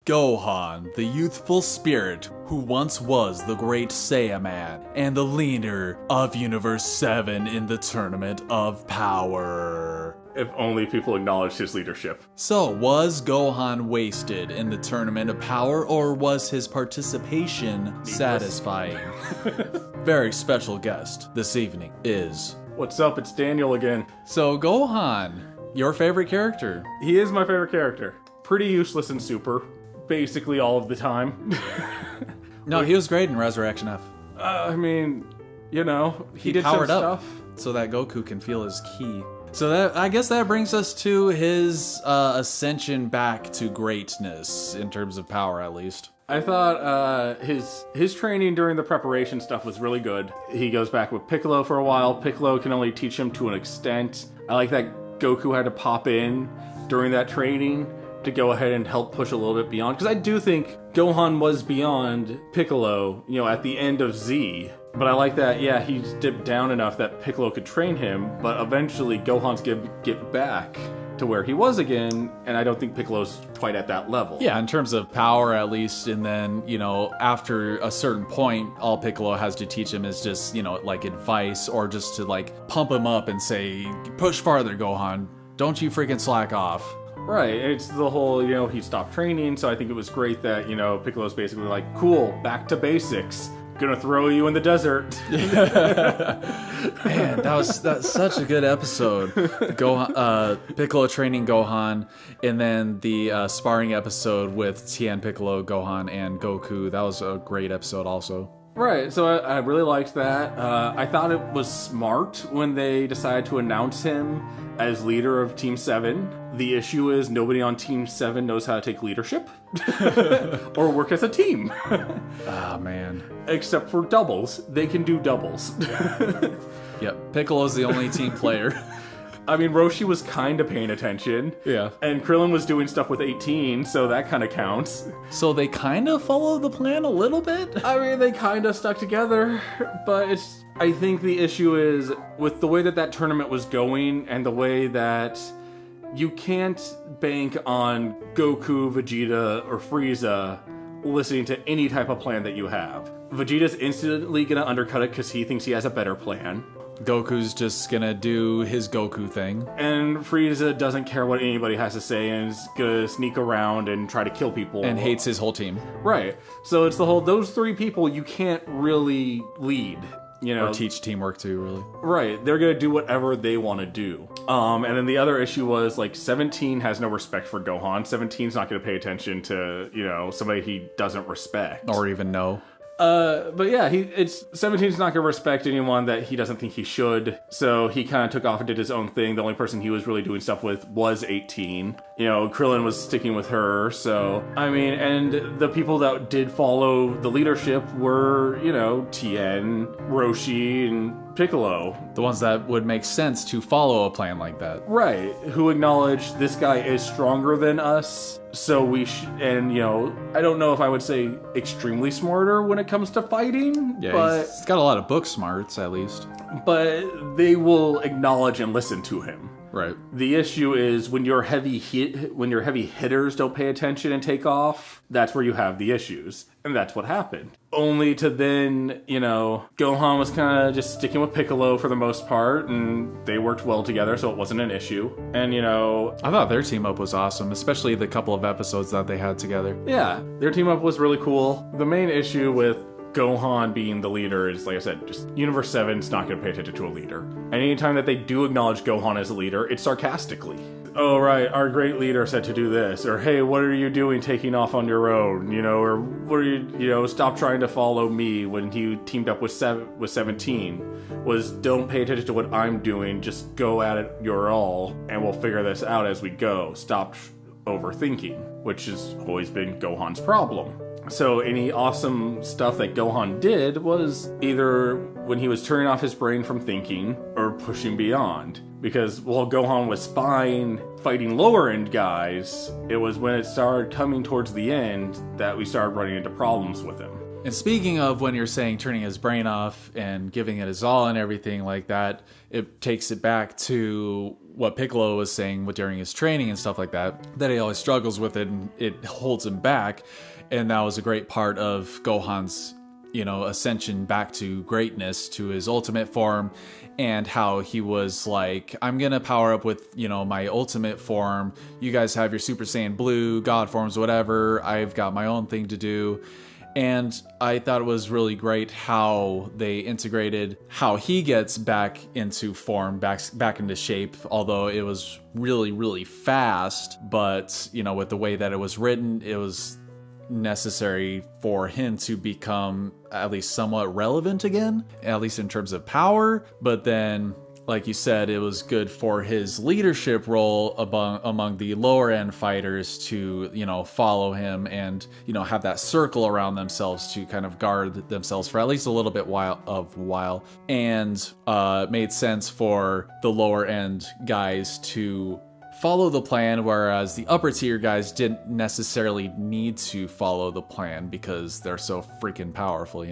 Gohan, the youthful spirit who once was the great Saiyaman and the leader of Universe 7 in the Tournament of Power. If only people acknowledged his leadership. So, was Gohan wasted in the Tournament of Power, or was his participation satisfying? Very special guest this evening is... What's up? It's Daniel again. So, Gohan, your favorite character? He is my favorite character. Pretty useless in Super. Basically all of the time. No, he was great in Resurrection F. I mean, you know, he did powered some up stuff. so that Goku can feel his ki. So that, I guess that brings us to his ascension back to greatness, in terms of power at least. I thought his training during the preparation stuff was really good. He goes back with Piccolo for a while. Piccolo can only teach him to an extent. I like that Goku had to pop in during that training to go ahead and help push a little bit beyond. Because I do think Gohan was beyond Piccolo, you know, at the end of Z. But I like that, yeah, he's dipped down enough that Piccolo could train him, but eventually Gohan's gonna get back to where he was again, and I don't think Piccolo's quite at that level. Yeah, in terms of power at least, and then, you know, after a certain point, all Piccolo has to teach him is just, you know, like advice, or just to like pump him up and say, push farther, Gohan, don't you freaking slack off. Right, it's the whole, you know, he stopped training, so I think it was great that, you know, Piccolo's basically like, cool, back to basics. Gonna throw you in the desert. Man, that's such a good episode. Piccolo training Gohan, and then the sparring episode with Tien, Piccolo, Gohan, and Goku. That was a great episode also. Right, so I really liked that. I thought it was smart when they decided to announce him as leader of Team 7. The issue is nobody on Team 7 knows how to take leadership or work as a team. Ah, man. Except for doubles. They can do doubles. Yep, Piccolo's the only team player. I mean, Roshi was kind of paying attention. Yeah. And Krillin was doing stuff with 18, so that kind of counts. So they kind of follow the plan a little bit? I mean, they kind of stuck together, but I think the issue is with the way that tournament was going and the way that you can't bank on Goku, Vegeta, or Frieza listening to any type of plan that you have. Vegeta's instantly gonna undercut it because he thinks he has a better plan. Goku's just gonna do his Goku thing. And Frieza doesn't care what anybody has to say and is gonna sneak around and try to kill people. And hates his whole team. Right. So it's the whole, those three people you can't really lead. You know, or teach teamwork too, really. Right. They're going to do whatever they want to do. And then the other issue was, like, 17 has no respect for Gohan. 17's not going to pay attention to, you know, somebody he doesn't respect. Or even know. But yeah, 17's not gonna respect anyone that he doesn't think he should, so he kind of took off and did his own thing. The only person he was really doing stuff with was 18. You know, Krillin was sticking with her, so, I mean, and the people that did follow the leadership were, you know, Tien, Roshi, and Piccolo. The ones that would make sense to follow a plan like that. Right, who acknowledge this guy is stronger than us, so we and, you know, I don't know if I would say extremely smarter when it comes to fighting, yeah, but he's got a lot of book smarts, at least. But they will acknowledge and listen to him. Right. The issue is when your heavy hitters don't pay attention and take off, that's where you have the issues. And that's what happened. Only to then, you know, Gohan was kind of just sticking with Piccolo for the most part, and they worked well together, so it wasn't an issue. And, you know, I thought their team up was awesome, especially the couple of episodes that they had together. Yeah, their team up was really cool. The main issue with Gohan being the leader is, like I said, just Universe 7's not going to pay attention to a leader. And anytime that they do acknowledge Gohan as a leader, it's sarcastically. Oh, right, our great leader said to do this. Or, hey, what are you doing taking off on your own? You know, or what are you know, stop trying to follow me when he teamed up with 17. Was don't pay attention to what I'm doing, just go at it your all, and we'll figure this out as we go. Stop overthinking, which has always been Gohan's problem. So any awesome stuff that Gohan did was either when he was turning off his brain from thinking or pushing beyond. Because while Gohan was fine fighting lower end guys, it was when it started coming towards the end that we started running into problems with him. And speaking of when you're saying turning his brain off and giving it his all and everything like that, it takes it back to what Piccolo was saying during his training and stuff like that he always struggles with it and it holds him back. And that was a great part of Gohan's, ascension back to greatness, to his ultimate form, and how he was like, I'm gonna power up with, my ultimate form. You guys have your Super Saiyan Blue, God forms, whatever. I've got my own thing to do. And I thought it was really great how they integrated how he gets back into form, back into shape, although it was really, really fast. But, with the way that it was written, it was necessary for him to become at least somewhat relevant again, at least in terms of power. But then, like you said, it was good for his leadership role among the lower end fighters to, follow him and, have that circle around themselves to kind of guard themselves for at least a little bit while. And made sense for the lower end guys to follow the plan, whereas the upper tier guys didn't necessarily need to follow the plan because they're so freaking powerful,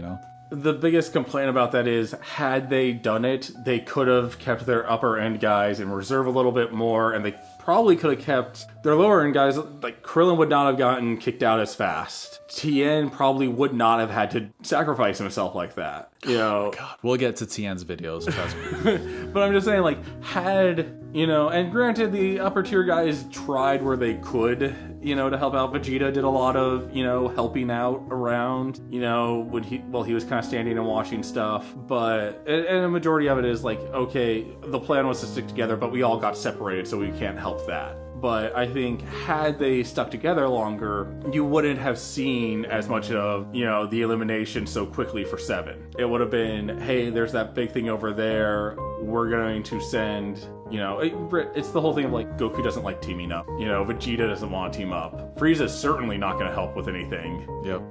The biggest complaint about that is, had they done it, they could have kept their upper end guys in reserve a little bit more, and they probably could have kept their lower end guys. Like, Krillin would not have gotten kicked out as fast. Tien probably would not have had to sacrifice himself like that. Oh my God. We'll get to Tien's videos, trust me. But I'm just saying, like, had, and granted, the upper tier guys tried where they could, to help out. Vegeta did a lot of, helping out around, when he was kind of standing and watching stuff. But, and a majority of it is like, okay, the plan was to stick together, but we all got separated, so we can't help that. But I think had they stuck together longer, you wouldn't have seen as much of, the elimination so quickly for 7. It would have been, hey, there's that big thing over there. We're going to send, it's the whole thing of like, Goku doesn't like teaming up. Vegeta doesn't want to team up. Frieza's certainly not going to help with anything. Yep.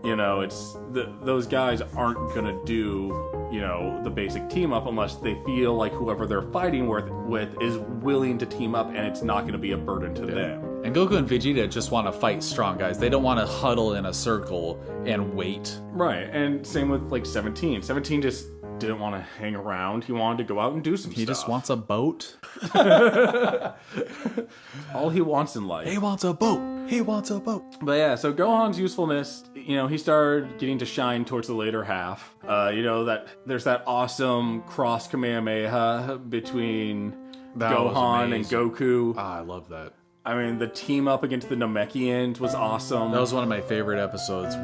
It's those guys aren't going to do, the basic team up unless they feel like whoever they're fighting with is willing to team up and it's not going to be a burden to them. And Goku and Vegeta just want to fight strong guys. They don't want to huddle in a circle and wait. Right, and same with like 17. 17 just didn't want to hang around. He wanted to go out and do some stuff. He just wants a boat. All he wants in life. He wants a boat. He wants a boat. But yeah, so Gohan's usefulness, he started getting to shine towards the later half. That there's that awesome cross Kamehameha between Gohan and Goku. Ah, I love that. I mean, the team up against the Namekians was awesome. That was one of my favorite episodes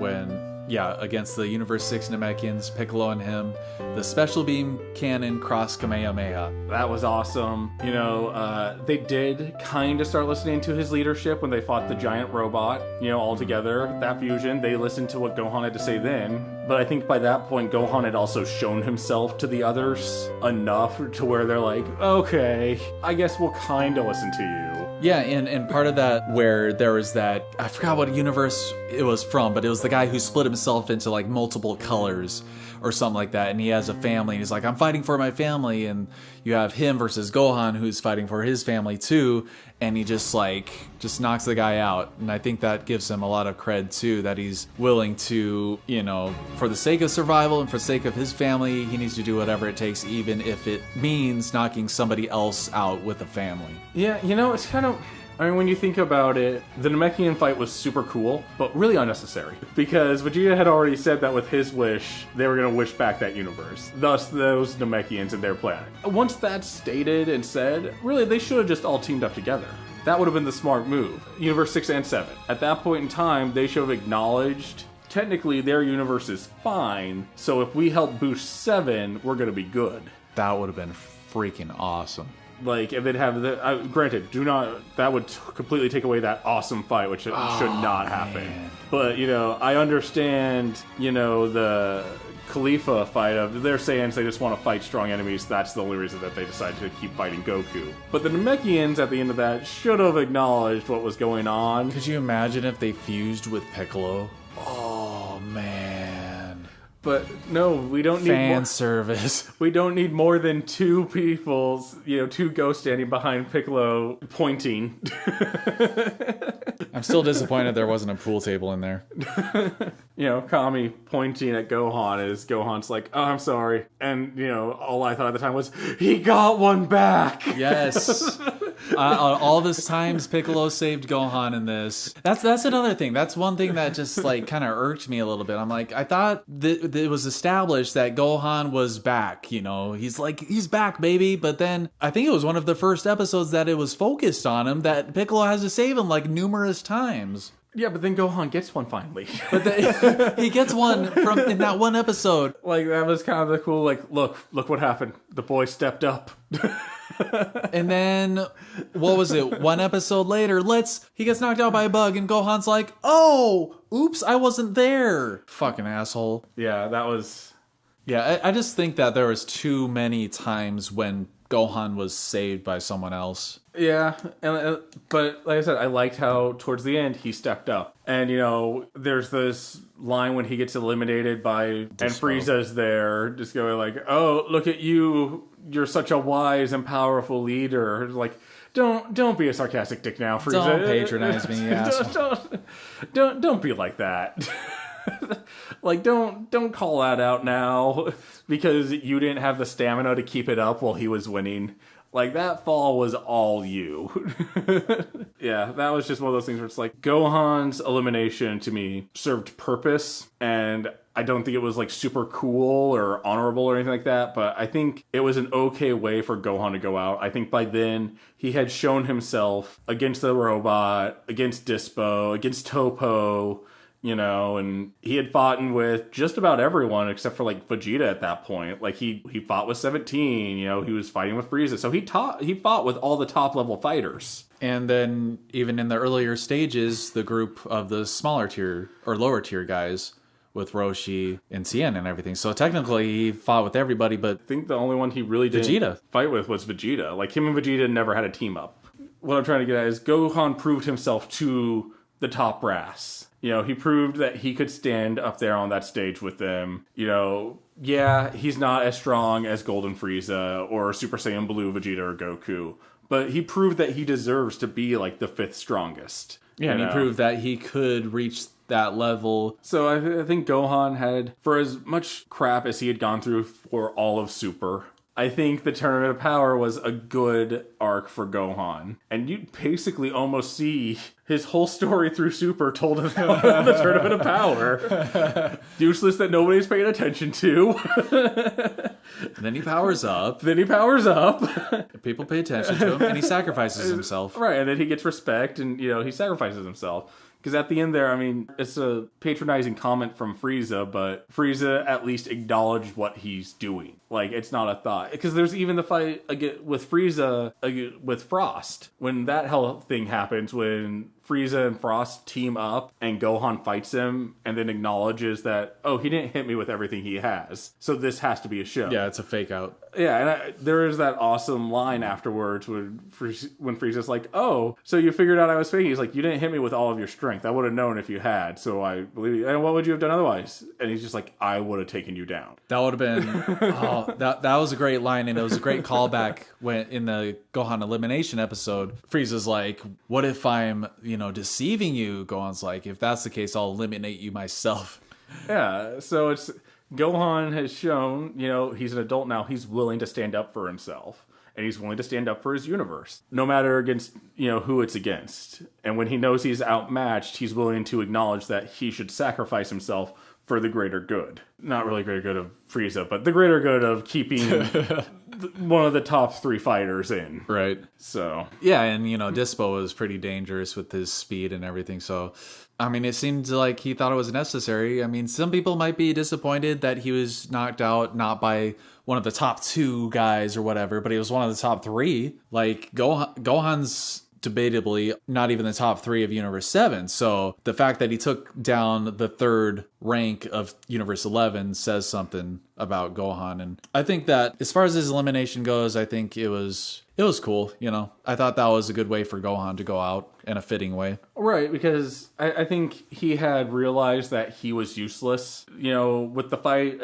against the Universe 6 Namekians, Piccolo and him, the Special Beam Cannon cross Kamehameha. That was awesome. They did kind of start listening to his leadership when they fought the giant robot, all together. That fusion, they listened to what Gohan had to say then. But I think by that point, Gohan had also shown himself to the others enough to where they're like, okay, I guess we'll kind of listen to you. Yeah, and part of that where there was that, I forgot what universe it was from, but it was the guy who split himself into like multiple colors or something like that, and he has a family, and he's like, I'm fighting for my family, and you have him versus Gohan who's fighting for his family too, and he just knocks the guy out. And I think that gives him a lot of cred too, that he's willing to, for the sake of survival and for the sake of his family, he needs to do whatever it takes, even if it means knocking somebody else out with a family. Yeah, it's kind of, when you think about it, the Namekian fight was super cool, but really unnecessary. Because Vegeta had already said that with his wish, they were going to wish back that universe. Thus, those Namekians and their planet. Once that's stated and said, really, they should have just all teamed up together. That would have been the smart move. Universe 6 and 7. At that point in time, they should have acknowledged, technically, their universe is fine, so if we help boost 7, we're going to be good. That would have been freaking awesome. Like, if they'd have the... granted, that would completely take away that awesome fight, which should not happen. Man. But, I understand, the Khalifa fight of... They're saying they just want to fight strong enemies. That's the only reason that they decided to keep fighting Goku. But the Namekians, at the end of that, should have acknowledged what was going on. Could you imagine if they fused with Piccolo? Oh, man. But no, we don't need Fan more. service. We don't need more than two people, two ghosts standing behind Piccolo pointing. I'm still disappointed there wasn't a pool table in there. Kami pointing at Gohan as Gohan's like, oh, I'm sorry. And, all I thought at the time was, he got one back! Yes. All this times Piccolo saved Gohan in this. That's another thing. That's one thing that just like kind of irked me a little bit. I'm like, I thought that it was established that Gohan was back. He's back, baby. But then I think it was one of the first episodes that it was focused on him that Piccolo has to save him like numerous times. Yeah, but then Gohan gets one finally. But he gets one in that one episode. Like, that was kind of the cool, like, look what happened. The boy stepped up. And then, what was it? One episode later, he gets knocked out by a bug, and Gohan's like, oh, oops, I wasn't there. Fucking asshole. Yeah, that was... Yeah, I just think that there was too many times when Gohan was saved by someone else. Yeah, but like I said, I liked how towards the end he stepped up. And, there's this line when he gets eliminated by... And Frieza's there, just going like, oh, look at you. You're such a wise and powerful leader. Like, don't be a sarcastic dick now, Frieza. Don't patronize me, asshole. Don't be like that. Like, don't call that out now because you didn't have the stamina to keep it up while he was winning. Like, that fall was all you. Yeah, that was just one of those things where it's like, Gohan's elimination to me served purpose, and I don't think it was, like, super cool or honorable or anything like that, but I think it was an okay way for Gohan to go out. I think by then, he had shown himself against the robot, against Dispo, against Topo, and he had fought with just about everyone except for, like, Vegeta at that point. Like, he fought with 17, he was fighting with Frieza. So he fought with all the top-level fighters. And then, even in the earlier stages, the group of the smaller tier, or lower tier guys, with Roshi and Tien and everything. So technically, he fought with everybody, but... I think the only one he really didn't Vegeta. Fight with was Vegeta. Like, him and Vegeta never had a team-up. What I'm trying to get at is Gohan proved himself to the top brass. He proved that he could stand up there on that stage with them. Yeah, he's not as strong as Golden Frieza or Super Saiyan Blue Vegeta or Goku, but he proved that he deserves to be, like, the 5th strongest. Yeah, and he proved that he could reach that level. So I think Gohan had, for as much crap as he had gone through for all of Super... I think the Tournament of Power was a good arc for Gohan. And you basically almost see his whole story through Super told in the Tournament of Power. Useless that nobody's paying attention to. And then he powers up. People pay attention to him, and he sacrifices himself. Right, and then he gets respect, and, he sacrifices himself. Because at the end there, I mean, it's a patronizing comment from Frieza, but Frieza at least acknowledged what he's doing. Like, it's not a thought. Because there's even the fight with Frieza with Frost. When that hell thing happens, when Frieza and Frost team up and Gohan fights him and then acknowledges that, oh, he didn't hit me with everything he has. So this has to be a show. Yeah, it's a fake out. Yeah, and there is that awesome line afterwards when Frieza's like, oh, so you figured out I was faking. He's like, you didn't hit me with all of your strength. I would have known if you had, so I believe you. And what would you have done otherwise? And he's just like, I would have taken you down. That would have been, that was a great line, and it was a great callback when in the Gohan elimination episode. Frieza's like, what if I'm, deceiving you? Gohan's like, if that's the case, I'll eliminate you myself. Yeah, so it's... Gohan has shown, he's an adult now, he's willing to stand up for himself. And he's willing to stand up for his universe. No matter against, who it's against. And when he knows he's outmatched, he's willing to acknowledge that he should sacrifice himself for the greater good. Not really greater good of Frieza, but the greater good of keeping one of the top 3 fighters in. Right. So. Yeah, and, Dispo was pretty dangerous with his speed and everything, so... I mean, it seemed like he thought it was necessary. I mean, some people might be disappointed that he was knocked out not by one of the top 2 guys or whatever, but he was one of the top 3. Like, Gohan's debatably not even the top 3 of Universe 7. So the fact that he took down the 3rd rank of Universe 11 says something about Gohan. And I think that as far as his elimination goes, I think it was cool. You know, I thought that was a good way for Gohan to go out in a fitting way. Right, because I think he had realized that he was useless. You know, with the fight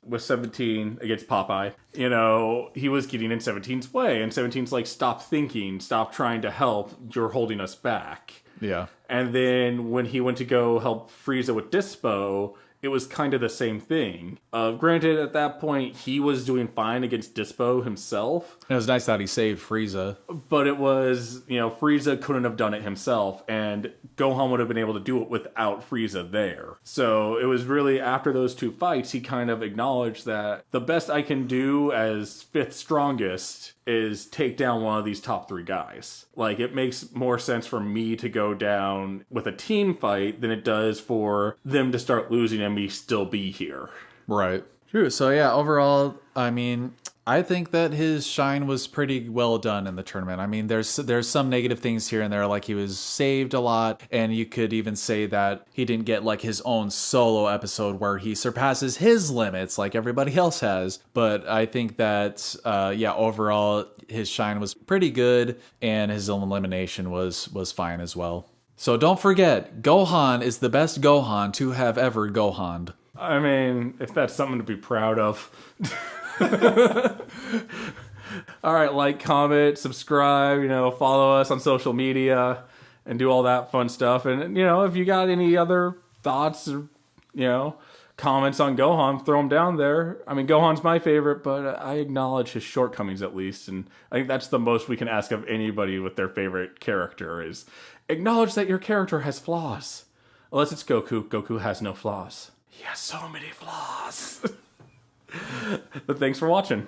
with 17 against Popeye, you know, he was getting in 17's way. And 17's like, stop thinking, stop trying to help, you're holding us back. Yeah. And then when he went to go help Frieza with Dispo, it was kind of the same thing. Granted, at that point, he was doing fine against Dispo himself. It was nice that he saved Frieza. But it was, you know, Frieza couldn't have done it himself, and Gohan would have been able to do it without Frieza there. So it was really after those two fights, he kind of acknowledged that the best I can do as fifth strongest is take down one of these top three guys. Like, it makes more sense for me to go down with a team fight than it does for them to start losing and me still be here. Right. True. So yeah, overall, I mean, I think that his shine was pretty well done in the tournament. I mean, there's some negative things here and there, like he was saved a lot, and you could even say that he didn't get like his own solo episode where he surpasses his limits like everybody else has. But I think that yeah, overall his shine was pretty good, and his elimination was fine as well. So don't forget, Gohan is the best Gohan to have ever Gohan'd. I mean, if that's something to be proud of. All right, like, comment, subscribe, you know, follow us on social media and do all that fun stuff. And, you know, if you got any other thoughts or, you know, comments on Gohan, throw them down there. I mean, Gohan's my favorite, but I acknowledge his shortcomings at least. And I think that's the most we can ask of anybody with their favorite character is acknowledge that your character has flaws. Unless it's Goku. Goku has no flaws. He has so many flaws. But thanks for watching.